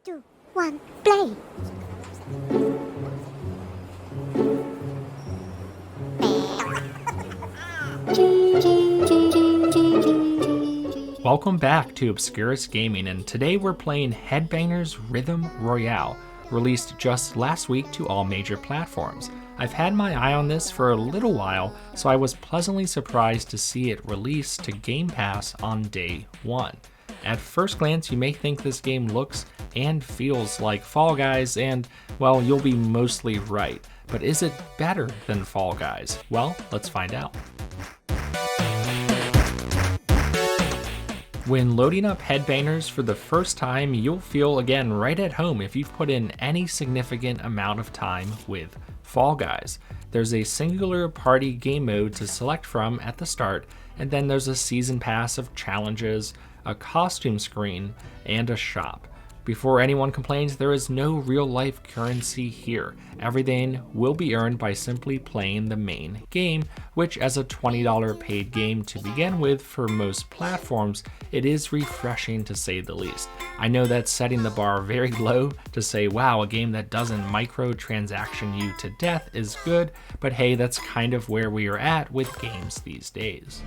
2, 1, play! Welcome back to Obscurus Gaming, and today we're playing Headbangers Rhythm Royale, released just last week to all major platforms. I've had my eye on this for a little while, so I was pleasantly surprised to see it released to Game Pass on day one. At first glance, you may think this game looks and feels like Fall Guys, and, well, you'll be mostly right. But is it better than Fall Guys? Well, let's find out. When loading up Headbangers for the first time, you'll feel again right at home if you've put in any significant amount of time with Fall Guys. There's a singular party game mode to select from at the start, and then there's a season pass of challenges, a costume screen, and a shop. Before anyone complains, there is no real-life currency here. Everything will be earned by simply playing the main game, which as a $20 paid game to begin with for most platforms, it is refreshing to say the least. I know that's setting the bar very low to say, wow, a game that doesn't microtransaction you to death is good, but hey, that's kind of where we are at with games these days.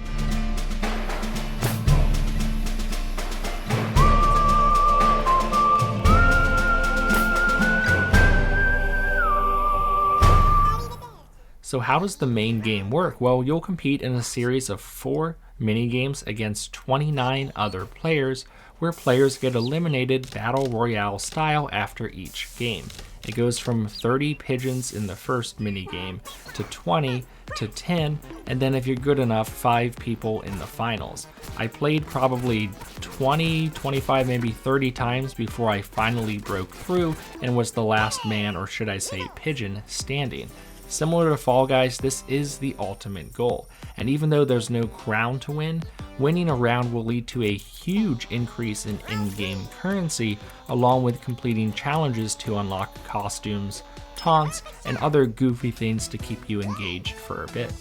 So how does the main game work? Well, you'll compete in a series of 4 mini-games against 29 other players, where players get eliminated battle royale style after each game. It goes from 30 pigeons in the first mini-game to 20 to 10, and then if you're good enough, 5 people in the finals. I played probably 20, 25, maybe 30 times before I finally broke through and was the last man, or should I say pigeon, standing. Similar to Fall Guys, this is the ultimate goal, and even though there's no crown to win, winning a round will lead to a huge increase in in-game currency, along with completing challenges to unlock costumes, taunts, and other goofy things to keep you engaged for a bit.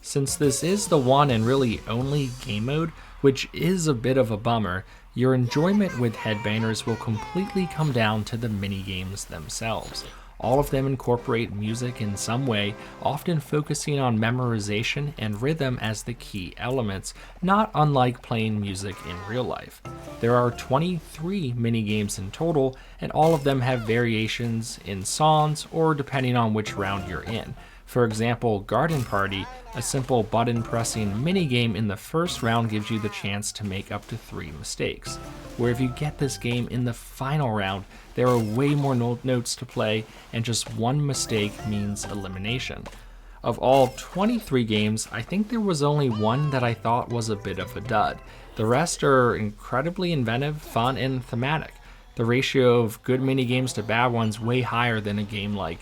Since this is the one and really only game mode, which is a bit of a bummer, your enjoyment with Headbangers will completely come down to the minigames themselves. All of them incorporate music in some way, often focusing on memorization and rhythm as the key elements, not unlike playing music in real life. There are 23 minigames in total, and all of them have variations in songs or depending on which round you're in. For example, Garden Party, a simple button pressing minigame in the first round gives you the chance to make up to 3 mistakes. Where if you get this game in the final round, there are way more notes to play, and just one mistake means elimination. Of all 23 games, I think there was only one that I thought was a bit of a dud. The rest are incredibly inventive, fun, and thematic. The ratio of good minigames to bad ones way higher than a game like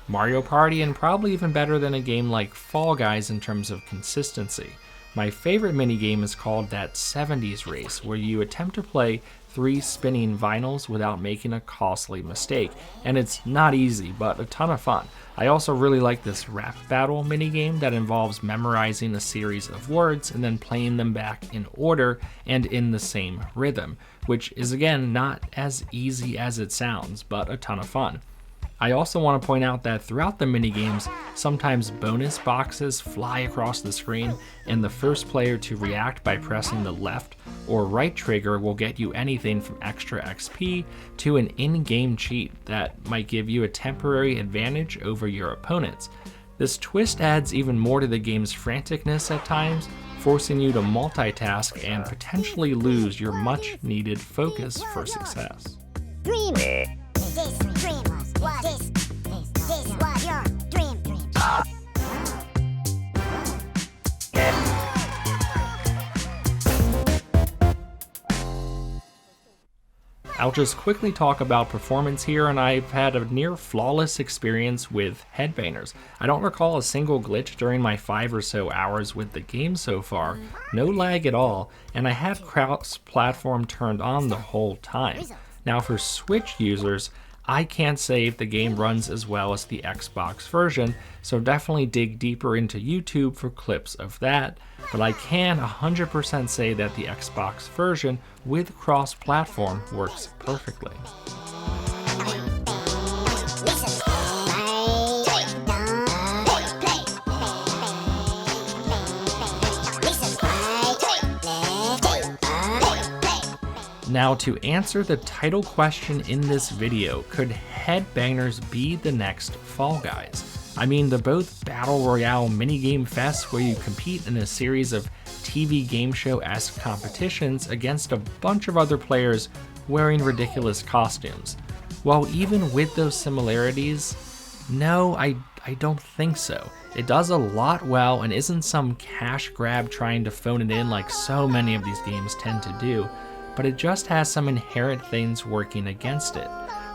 Mario Party, and probably even better than a game like Fall Guys in terms of consistency. My favorite minigame is called that 70s race, where you attempt to play 3 spinning vinyls without making a costly mistake, and it's not easy, but a ton of fun. I also really like this rap battle minigame that involves memorizing a series of words and then playing them back in order and in the same rhythm, which is again not as easy as it sounds, but a ton of fun. I also want to point out that throughout the minigames, sometimes bonus boxes fly across the screen, and the first player to react by pressing the left or right trigger will get you anything from extra XP to an in-game cheat that might give you a temporary advantage over your opponents. This twist adds even more to the game's franticness at times, forcing you to multitask and potentially lose your much-needed focus for success. Dream! This dream this was your dream. I'll just quickly talk about performance here, and I've had a near flawless experience with Headbangers. I don't recall a single glitch during my 5 or so hours with the game so far, no lag at all, and I had cross-platform turned on the whole time. Now for Switch users, I can't say if the game runs as well as the Xbox version, so definitely dig deeper into YouTube for clips of that, but I can 100% say that the Xbox version with cross-platform works perfectly. Now, to answer the title question in this video, could Headbangers be the next Fall Guys? I mean, they're both Battle Royale minigame fests where you compete in a series of TV game show-esque competitions against a bunch of other players wearing ridiculous costumes. While even with those similarities, no, I don't think so. It does a lot well and isn't some cash grab trying to phone it in like so many of these games tend to do, but it just has some inherent things working against it.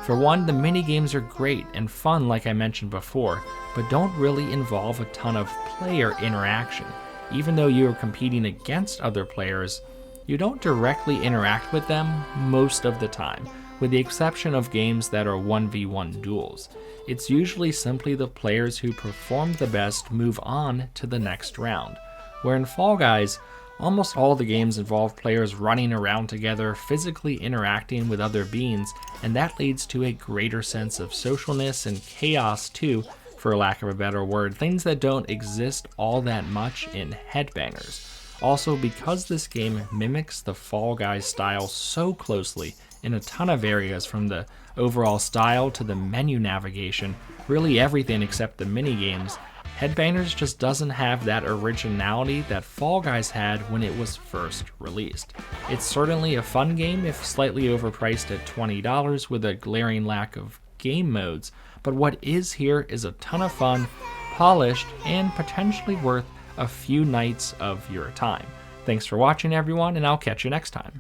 For one, the minigames are great and fun like I mentioned before, but don't really involve a ton of player interaction. Even though you are competing against other players, you don't directly interact with them most of the time, with the exception of games that are 1v1 duels. It's usually simply the players who perform the best move on to the next round, where in Fall Guys, almost all the games involve players running around together, physically interacting with other beings, and that leads to a greater sense of socialness and chaos too, for lack of a better word, things that don't exist all that much in Headbangers. Also, because this game mimics the Fall Guys style so closely in a ton of areas, from the overall style to the menu navigation, really everything except the minigames, Headbangers just doesn't have that originality that Fall Guys had when it was first released. It's certainly a fun game if slightly overpriced at $20 with a glaring lack of game modes, but what is here is a ton of fun, polished, and potentially worth a few nights of your time. Thanks for watching everyone, and I'll catch you next time.